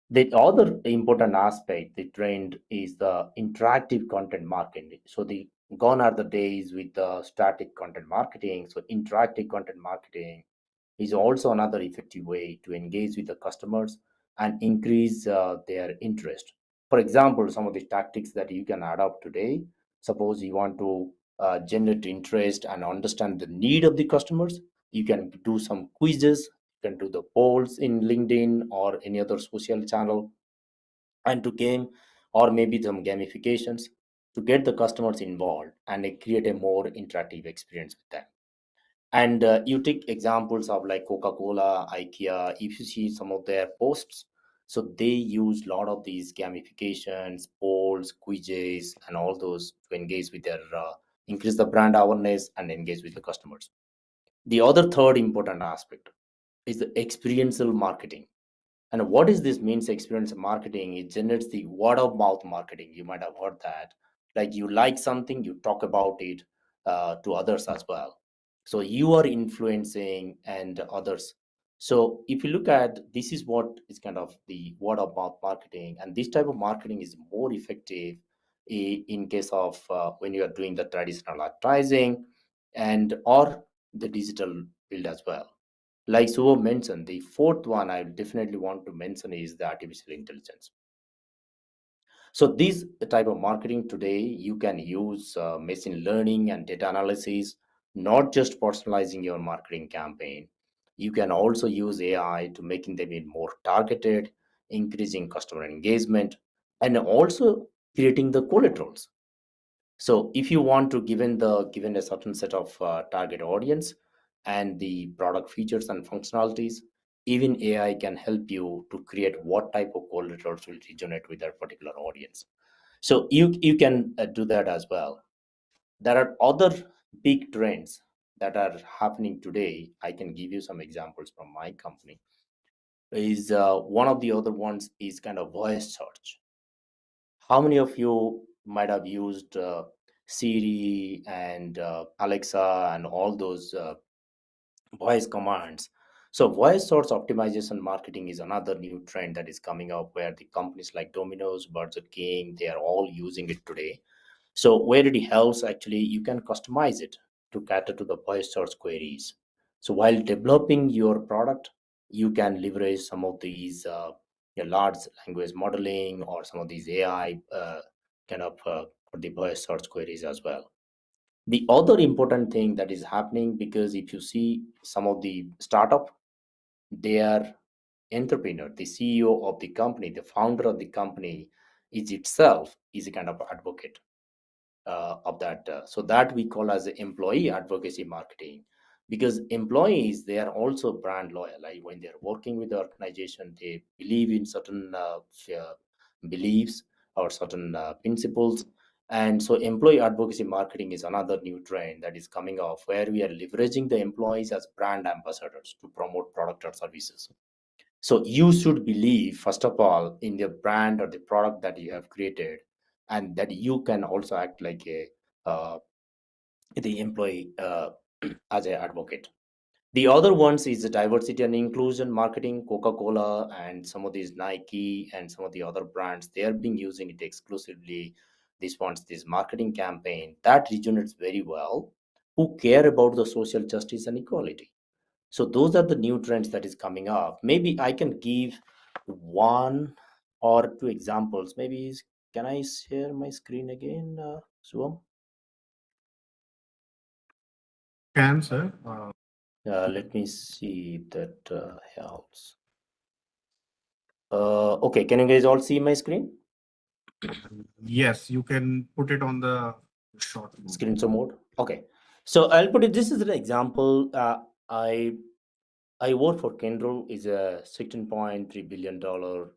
B: The other important aspect, the trend, is the interactive content marketing. So the gone are the days with the static content marketing. So interactive content marketing is also another effective way to engage with the customers and increase their interest. For example, some of the tactics that you can adopt today. Suppose you want to generate interest and understand the need of the customers. You can do some quizzes, you can do the polls in LinkedIn or any other social channel, and to game, or maybe some gamifications to get the customers involved and create a more interactive experience with them. And you take examples of like Coca-Cola, IKEA. If you see some of their posts, so they use a lot of these gamifications, polls, quizzes, and all those to engage with their increase the brand awareness and engage with the customers. The other third important aspect is the experiential marketing. And what is this means experience marketing? It generates the word of mouth marketing. You might have heard that. Like you like something, you talk about it to others as well. So you are influencing and others. So if you look at, this is what is kind of the word of mouth marketing, and this type of marketing is more effective in case of when you are doing the traditional advertising and or the digital field as well. Like Suvo mentioned, the fourth one I definitely want to mention is the artificial intelligence. So this type of marketing today, you can use machine learning and data analysis, not just personalizing your marketing campaign. You can also use AI to making them in more targeted, increasing customer engagement, and also creating the collaterals. So if you want to given a certain set of target audience and the product features and functionalities, even AI can help you to create what type of collaterals will resonate with that particular audience. So you can do that as well. There are other big trends that are happening today. I can give you some examples from my company. is one of the other ones is kind of voice search. How many of you might have used Siri and Alexa and all those voice commands? So voice source optimization marketing is another new trend that is coming up, where the companies like Domino's, Burger King, they are all using it today. So where it helps, actually, you can customize it to cater to the voice search queries. So while developing your product, you can leverage some of these your large language modeling or some of these AI for the voice search queries as well. The other important thing that is happening, because if you see some of the startup, their entrepreneur, the CEO of the company, the founder of the company, is itself is a kind of advocate of that. So that we call as employee advocacy marketing, because employees, they are also brand loyal. Like when they're working with the organization, they believe in certain beliefs or certain principles. And so employee advocacy marketing is another new trend that is coming off, where we are leveraging the employees as brand ambassadors to promote product or services. So you should believe, first of all, in the brand or the product that you have created, and that you can also act like a the employee as an advocate. The other ones is the diversity and inclusion marketing. Coca-Cola and some of these Nike and some of the other brands, they are being using it exclusively. This marketing campaign that resonates very well. Who care about the social justice and equality? So those are the new trends that is coming up. Maybe I can give one or two examples. Maybe can I share my screen again, Suvam?
A: Can, sir.
B: Let me see if that helps. Okay, can you guys all see my screen?
A: Yes, you can put it on the short mode.
B: Screen share mode. Okay, so I'll put it. This is an example. I work for Kyndryl, is a $16.3 billion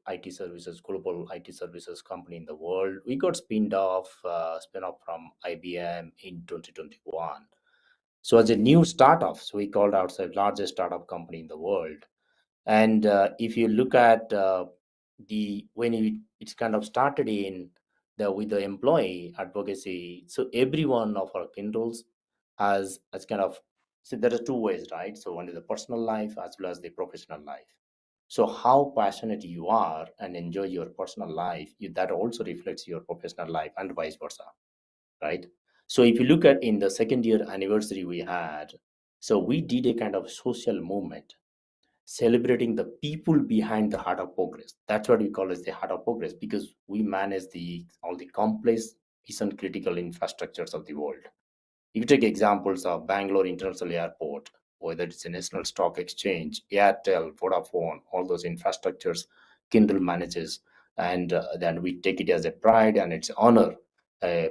B: IT services, global IT services company in the world. We got spin off from IBM in 2021. So as a new startup, so we called ourselves largest startup company in the world. And if you look at the when it's kind of started in the with the employee advocacy, so every one of our Kindles has kind of, so there are two ways, right? So one is the personal life as well as the professional life. So how passionate you are and enjoy your personal life, that also reflects your professional life and vice versa, right? So if you look at in the second year anniversary we had, so we did a kind of social movement celebrating the people behind the heart of progress. That's what we call as the heart of progress, because we manage the all the complex mission critical infrastructures of the world. If you take examples of Bangalore International Airport, whether it's a national stock exchange, Airtel, Vodafone, all those infrastructures, Kindle manages, and then we take it as a pride and it's honor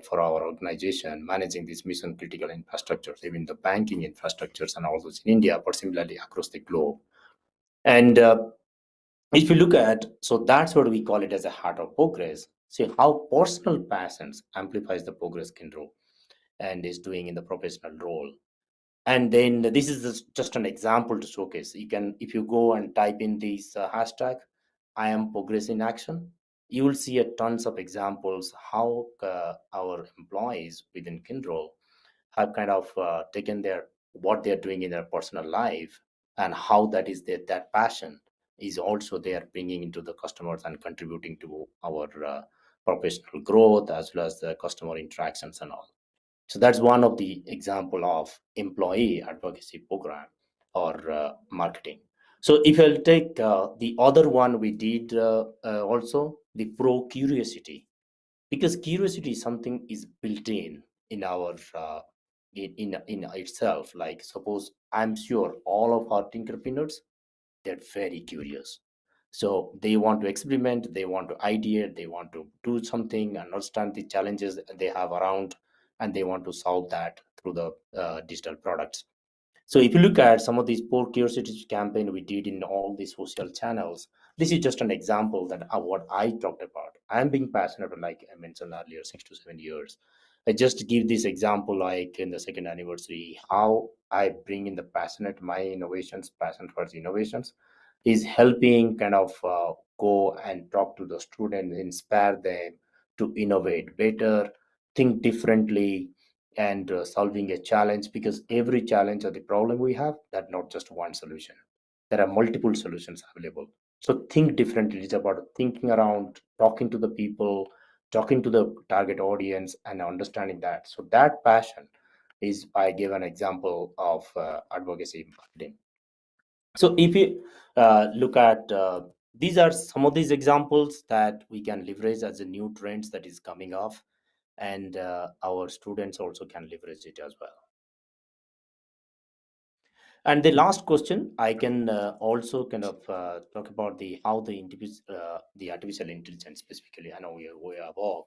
B: for our organization managing these mission critical infrastructures, even the banking infrastructures and all those in India, but similarly across the globe. And if you look at, so that's what we call it as a heart of progress. See how personal passions amplifies the progress Kindle and is doing in the professional role. And then this is just an example to showcase. You can, if you go and type in this hashtag, I am progress in action, you will see a tons of examples how our employees within Kindle have kind of taken their what they're doing in their personal life, and how that is that passion is also they are bringing into the customers and contributing to our professional growth as well as the customer interactions and all. So that's one of the example of employee advocacy program or marketing. So if I'll take the other one, we did also the pro curiosity, because curiosity is something is built in our in itself. Like suppose I'm sure all of our entrepreneurs, they're very curious, so they want to experiment, they want to ideate, they want to do something, understand the challenges they have around, and they want to solve that through the digital products. So if you look at some of these poor curiosity campaign we did in all these social channels, this is just an example that what I talked about. I'm being passionate, like I mentioned earlier, 6 to 7 years. I just give this example, like in the second anniversary, how I bring in the passionate, my innovations, passion for the innovations, is helping kind of go and talk to the students, inspire them to innovate better, think differently, and solving a challenge, because every challenge or the problem we have, that not just one solution. There are multiple solutions available. So think differently. It's about thinking around, talking to the people, talking to the target audience, and understanding that. So that passion is, I gave an example of advocacy marketing. So if you look at these are some of these examples that we can leverage as a new trends that is coming off, and our students also can leverage it as well. And the last question, I can also kind of talk about the how the artificial intelligence specifically. I know we are above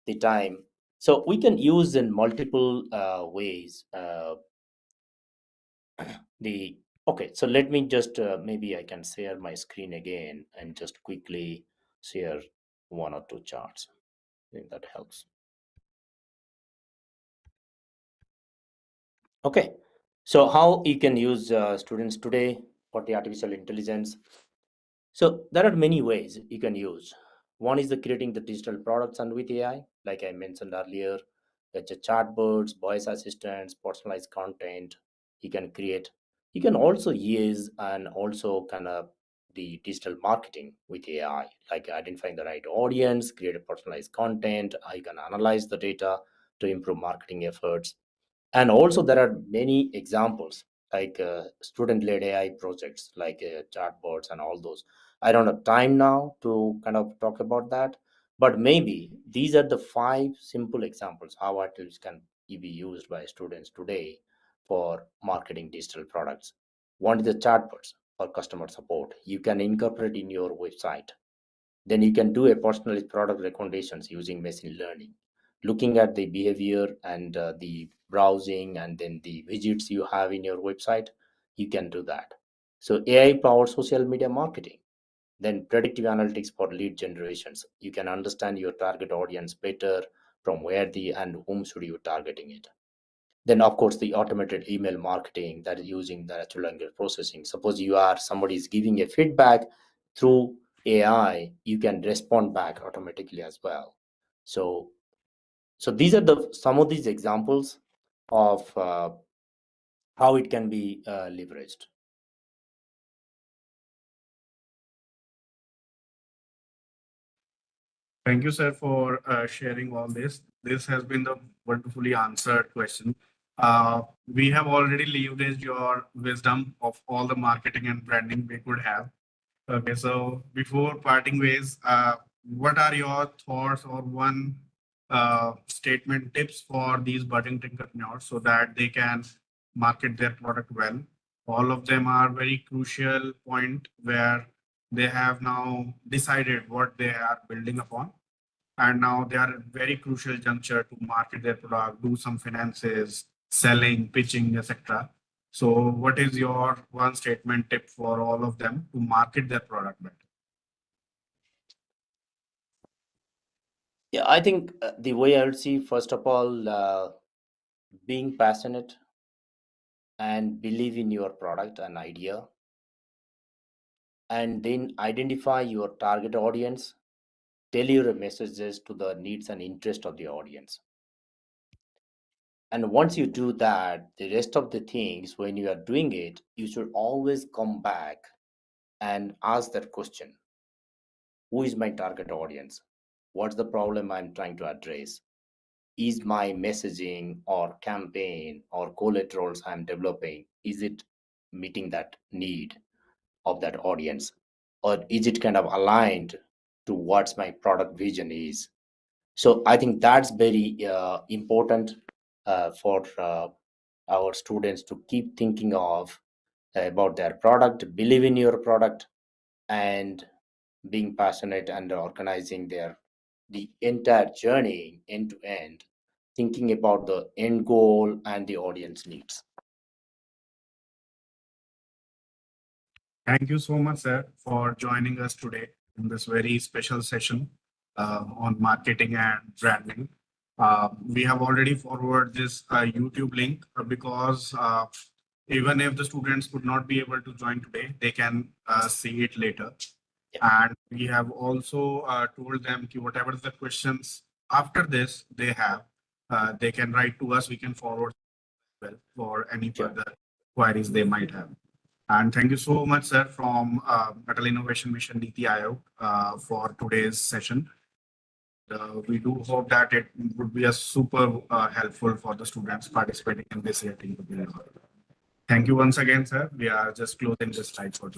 B: the time, so we can use in multiple ways. The Okay, so let me just maybe I can share my screen again and just quickly share one or two charts. I think that helps. Okay, so how you can use students today for the artificial intelligence. So there are many ways you can use. One is the creating the digital products and with AI, like I mentioned earlier. It's a chatbots, voice assistants, personalized content you can create. You can also use and also kind of the digital marketing with AI, like identifying the right audience, create a personalized content. You can analyze the data to improve marketing efforts. And also there are many examples like student-led AI projects like chatbots and all those. I don't have time now to kind of talk about that, but maybe these are the five simple examples how artists can be used by students today for marketing digital products. One is the chatbots for customer support. You can incorporate in your website. Then you can do a personalized product recommendations using machine learning, looking at the behavior and the browsing and then the widgets you have in your website. You can do that. So AI powered social media marketing, then predictive analytics for lead generations. You can understand your target audience better, from where the and whom should you targeting it. Then of course the automated email marketing, that is using the natural language processing. Suppose you are somebody is giving a feedback through AI, you can respond back automatically as well. So these are the some of these examples of how it can be leveraged.
A: Thank you, sir, for sharing all this. This has been the wonderfully answered question. We have already leveraged your wisdom of all the marketing and branding we could have. Okay, so before parting ways, what are your thoughts or one statement tips for these budding entrepreneurs so that they can market their product well? All of them are very crucial point where they have now decided what they are building upon, and now they are at a very crucial juncture to market their product, do some finances, selling, pitching, etc. So what is your one statement tip for all of them to market their product better?
B: Yeah, I think the way I would see, first of all, being passionate and believe in your product and idea, and then identify your target audience, tailor messages to the needs and interest of the audience. And once you do that, the rest of the things, when you are doing it, you should always come back and ask that question: who is my target audience? What's the problem I'm trying to address? Is my messaging or campaign or collaterals I'm developing, is it meeting that need of that audience? Or is it kind of aligned to what's my product vision is? So I think that's very important for our students to keep thinking of about their product, believe in your product, and being passionate and organizing their the entire journey end to end, thinking about the end goal and the audience needs.
A: Thank you so much, sir, for joining us today in this very special session on marketing and branding. We have already forwarded this YouTube link because Even if the students could not be able to join today, they can see it later.
B: Yeah.
A: And we have also told them ki whatever the questions after this they have, they can write to us. We can forward well for any
B: Sure.
A: further queries they might have. And thank you so much, sir, from Atal Innovation Mission Niti Aayog for today's session. We do hope that it would be a super helpful for the students participating in this year. Thank you once again, sir. We are just closing this slide for today.